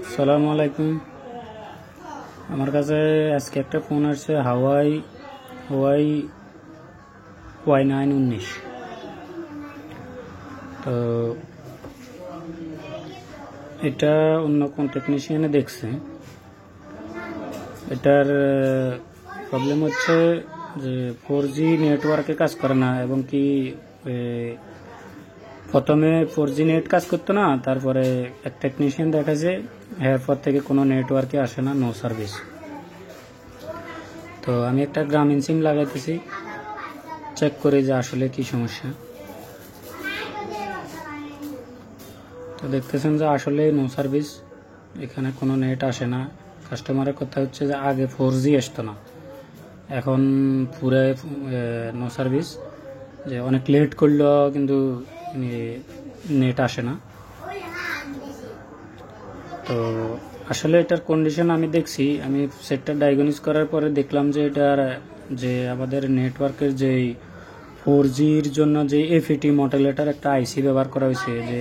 আসসালামু আলাইকুম। আমার কাছে আজকে একটা ফোন আসছে হাওয়াই হাওয়াই Y9 19। তো এটা অন্য কোন টেকনিশিয়ানে দেখছে। এটার প্রবলেম হচ্ছে যে 4G নেটওয়ার্কে কাজ করে না, এবং কি প্রথমে 4G নেট কাজ করতো না, তারপরে এক টেকনিশিয়ান দেখাছে এরপর থেকে কোনো নেটওয়ার্কে আসে না, নো সার্ভিস। তো আমি একটা গ্রামীণ সিম লাগাইতেছি, চেক করে যে আসলে কি সমস্যা। তো দেখতেছেন যে আসলে নো সার্ভিস, এখানে কোনো নেট আসে না। কাস্টমারের কথা হচ্ছে যে আগে 4G আসতো না, এখন পুরো নো সার্ভিস, যে অনেক লেট করলেও কিন্তু নেট আসে না। তো আসলে এটার কন্ডিশন আমি দেখছি, আমি সেটটা ডায়াগনোস করার পরে দেখলাম যে এটার যে আমাদের নেটওয়ার্কের যে 4Gর জন্য যে এফইটি মডেলেটার একটা আইসি ব্যবহার করা হয়েছে, যে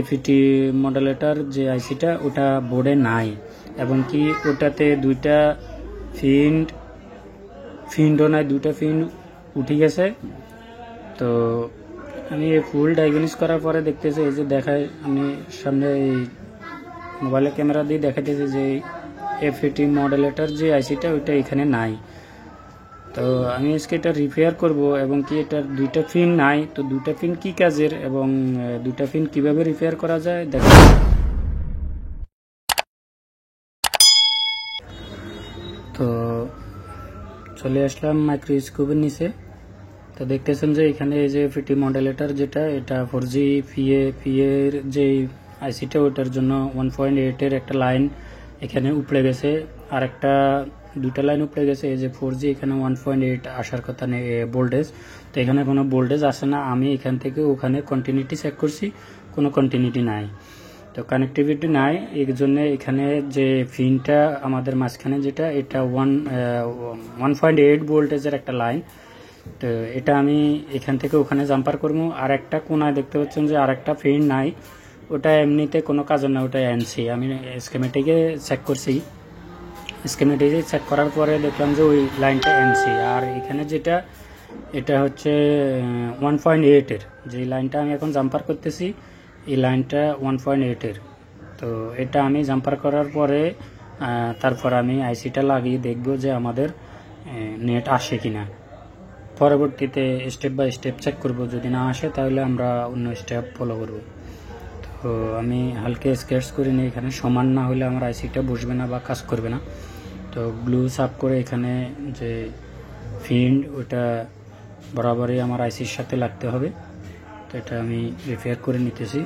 এফইটি মডেলেটার যে আইসিটা ওটা বোর্ডে নাই, এবং কি ওটাতে দুইটা ফিন্ডও নাই, দুইটা ফিন্ড উঠে গেছে। তো আমি ফুল ডায়াগনোস করার পরে দেখতেছি, এই যে দেখায়, আমি সামনে এই মোবাইলের ক্যামেরা দিয়ে দেখাতেছি যে এফইটি মডেলেটার যে আইসিটা ওইটা এখানে নাই। তো আমি আজকে এটা রিপেয়ার করব, এবং কি এটার দুইটা পিন নাই। তো দুইটা পিন কি কাজের এবং দুইটা পিন কিভাবে রিপেয়ার করা যায় দেখো। তো চলে আসলাম মাইক্রোস্কোপের নিচে। তো দেখতেছেন যে এখানে এই যে এফইটি মডেলেটার যেটা, এটা 4G এর যে আইসিটা ওটার জন্য 1.8 এর একটা লাইন এখানে উপড়ে গেছে, আর একটা দুইটা লাইন উপড়ে গেছে। এই যে 4G এখানে 1.8 আসার কথা নেই ভোল্টেজ, তো এখানে কোনো ভোল্টেজ আসে না। আমি এখান থেকে ওখানে কন্টিনিউটি চেক করছি, কোনো কন্টিনিউটি নাই, তো কানেক্টিভিটি নাই। এর জন্য এখানে যে পিনটা আমাদের মাঝখানে যেটা, এটা 1.8 ভোল্টেজের একটা লাইন। তো এটা আমি এখান থেকে ওখানে জাম্পার করবো। আর একটা কোনায় দেখতে পাচ্ছেন যে আর একটা পিন নাই, ওটা এমনিতে কোনো কাজের না, ওটা এনসি। আমি স্কিমেটিকে চেক করছি, স্কিমেটিকে চেক করার পরে দেখলাম যে ওই লাইনটা এনসি। আর এখানে যেটা, এটা হচ্ছে 1.8 এর যে লাইনটা আমি এখন জাম্পার করতেছি, এই লাইনটা 1.8 এর। তো এটা আমি জাম্পার করার পরে তারপর আমি আইসিটা লাগিয়ে দেখব যে আমাদের নেট আসে কিনা। পরবর্তীতে স্টেপ বাই স্টেপ চেক করব, যদি না আসে তাহলে আমরা অন্য স্টেপ ফলো করব। তো আমি হালকা স্কেচ করে নিই, এখানে সমান না হলে আমার আইসিটা বসবে না বা কাজ করবে না। তো গ্লু সাফ করে এখানে যে ফিন্ড ওটা বরাবরই আমার আইসির সাথে লাগতে হবে। তো এটা আমি রিপেয়ার করে নিতেছি।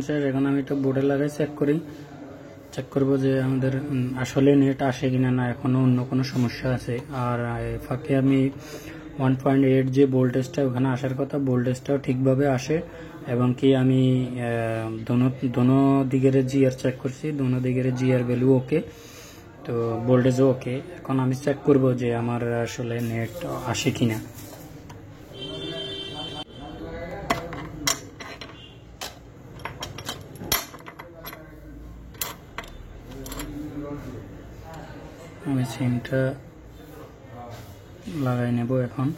শেষ। এখন আমি এটা বোর্ডে লাগাই চেক করব যে আমাদের আসলে নেট আসে কিনা, না এখনো অন্য কোনো সমস্যা আছে। আর ফাঁকে আমি 1.8 যে ভোল্টেজটা ওখানে আসার কথা, ভোল্টেজটাও ঠিকভাবে আসে, এবং কি আমি দোনো দিকের জিআর চেক করছি, দোনো দিকের জিআর ভ্যালু ওকে, তো ভোল্টেজও ওকে। এখন আমি চেক করব যে আমার আসলে নেট আসে কিনা। আমি সিমটা লাগাই নেব এখন।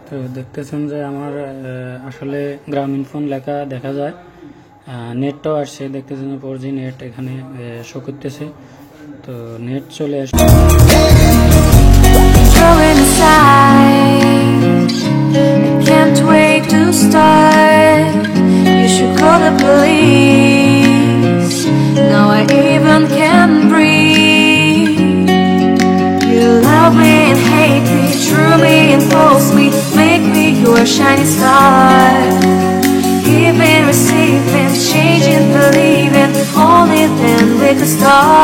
তো দেখতেছেন যে আমার আসলে গ্রামীণ ফোন লেখা দেখা যায়, নেটটাও আসছে, দেখতেছেন 4G নেট এখানে শো করতেছে। তো নেট চলে আসছে। Can't wait to start. You should call the police. Now I even can't breathe. You love me and hate me, true me and false me, make me your shining star. Giving, receiving, changing, believing, only then we could start.